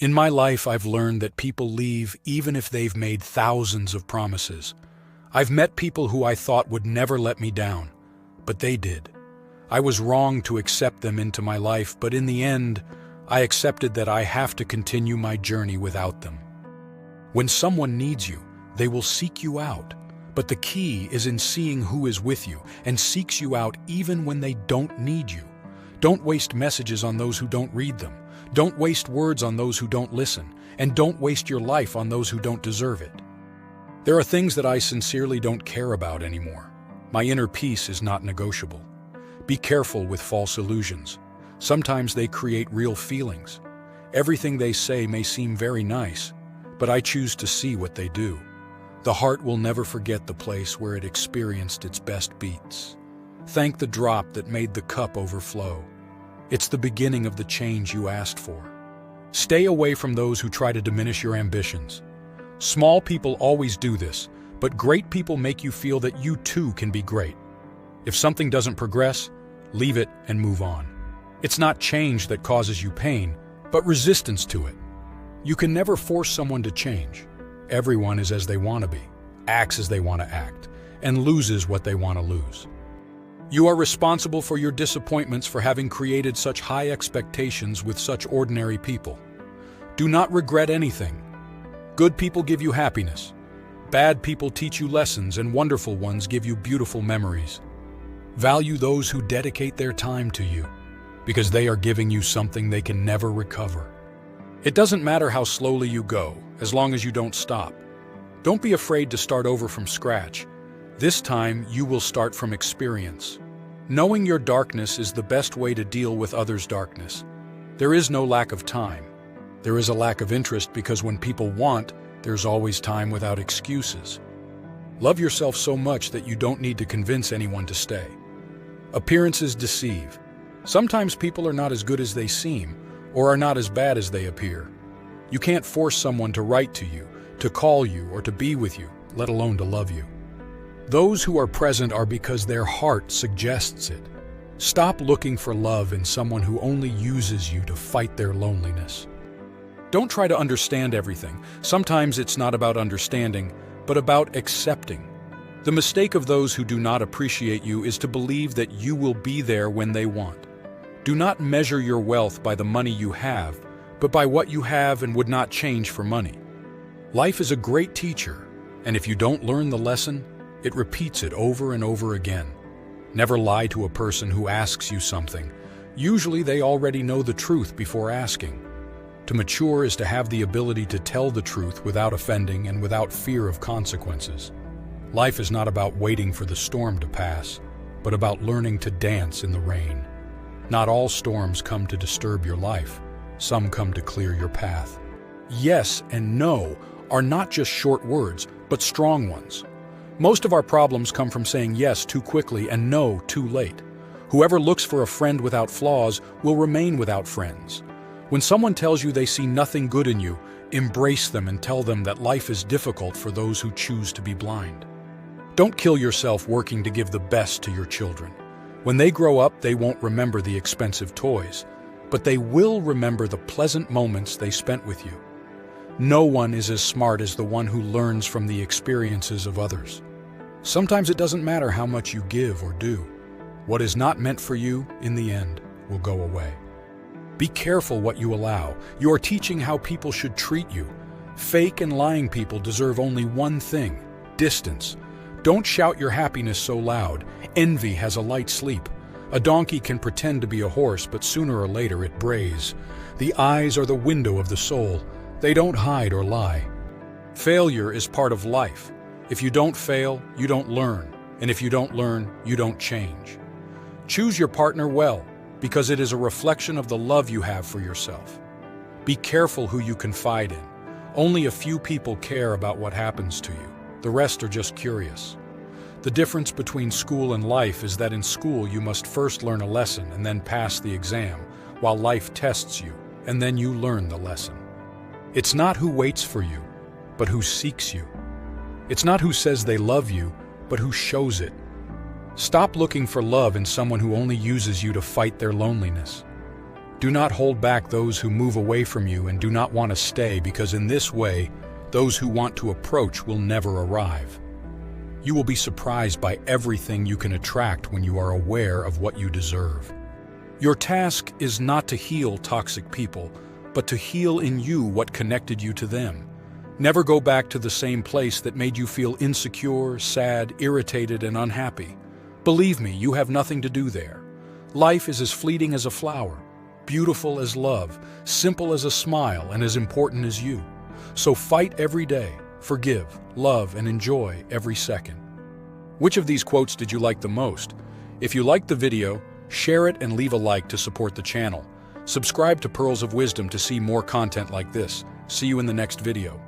In my life, I've learned that people leave even if they've made thousands of promises. I've met people who I thought would never let me down, but they did. I was wrong to accept them into my life, but in the end, I accepted that I have to continue my journey without them. When someone needs you, they will seek you out. But the key is in seeing who is with you and seeks you out even when they don't need you. Don't waste messages on those who don't read them. Don't waste words on those who don't listen. And don't waste your life on those who don't deserve it. There are things that I sincerely don't care about anymore. My inner peace is not negotiable. Be careful with false illusions. Sometimes they create real feelings. Everything they say may seem very nice, but I choose to see what they do. The heart will never forget the place where it experienced its best beats. Thank the drop that made the cup overflow. It's the beginning of the change you asked for. Stay away from those who try to diminish your ambitions. Small people always do this, but great people make you feel that you too can be great. If something doesn't progress, leave it and move on. It's not change that causes you pain, but resistance to it. You can never force someone to change. Everyone is as they want to be, acts as they want to act, and loses what they want to lose. You are responsible for your disappointments for having created such high expectations with such ordinary people. Do not regret anything. Good people give you happiness. Bad people teach you lessons, and wonderful ones give you beautiful memories. Value those who dedicate their time to you, because they are giving you something they can never recover. It doesn't matter how slowly you go, as long as you don't stop. Don't be afraid to start over from scratch. This time, you will start from experience. Knowing your darkness is the best way to deal with others' darkness. There is no lack of time. There is a lack of interest because when people want, there's always time without excuses. Love yourself so much that you don't need to convince anyone to stay. Appearances deceive. Sometimes people are not as good as they seem, or are not as bad as they appear. You can't force someone to write to you, to call you, or to be with you, let alone to love you. Those who are present are because their heart suggests it. Stop looking for love in someone who only uses you to fight their loneliness. Don't try to understand everything. Sometimes it's not about understanding, but about accepting. The mistake of those who do not appreciate you is to believe that you will be there when they want. Do not measure your wealth by the money you have, but by what you have and would not change for money. Life is a great teacher, and if you don't learn the lesson, it repeats it over and over again. Never lie to a person who asks you something. Usually they already know the truth before asking. To mature is to have the ability to tell the truth without offending and without fear of consequences. Life is not about waiting for the storm to pass, but about learning to dance in the rain. Not all storms come to disturb your life. Some come to clear your path. Yes and no are not just short words, but strong ones. Most of our problems come from saying yes too quickly and no too late. Whoever looks for a friend without flaws will remain without friends. When someone tells you they see nothing good in you, embrace them and tell them that life is difficult for those who choose to be blind. Don't kill yourself working to give the best to your children. When they grow up, they won't remember the expensive toys, but they will remember the pleasant moments they spent with you. No one is as smart as the one who learns from the experiences of others. Sometimes it doesn't matter how much you give or do. What is not meant for you, in the end, will go away. Be careful what you allow. You are teaching how people should treat you. Fake and lying people deserve only one thing: distance. Don't shout your happiness so loud. Envy has a light sleep. A donkey can pretend to be a horse, but sooner or later it brays. The eyes are the window of the soul. They don't hide or lie. Failure is part of life. If you don't fail, you don't learn. And if you don't learn, you don't change. Choose your partner well, because it is a reflection of the love you have for yourself. Be careful who you confide in. Only a few people care about what happens to you. The rest are just curious. The difference between school and life is that in school you must first learn a lesson and then pass the exam, while life tests you, and then you learn the lesson. It's not who waits for you, but who seeks you. It's not who says they love you, but who shows it. Stop looking for love in someone who only uses you to fight their loneliness. Do not hold back those who move away from you and do not want to stay, because in this way, those who want to approach will never arrive. You will be surprised by everything you can attract when you are aware of what you deserve. Your task is not to heal toxic people, but to heal in you what connected you to them. Never go back to the same place that made you feel insecure, sad, irritated, and unhappy. Believe me, you have nothing to do there. Life is as fleeting as a flower, beautiful as love, simple as a smile, and as important as you. So fight every day, forgive, love, and enjoy every second. Which of these quotes did you like the most? If you liked the video, share it and leave a like to support the channel. Subscribe to Pearls of Wisdom to see more content like this. See you in the next video.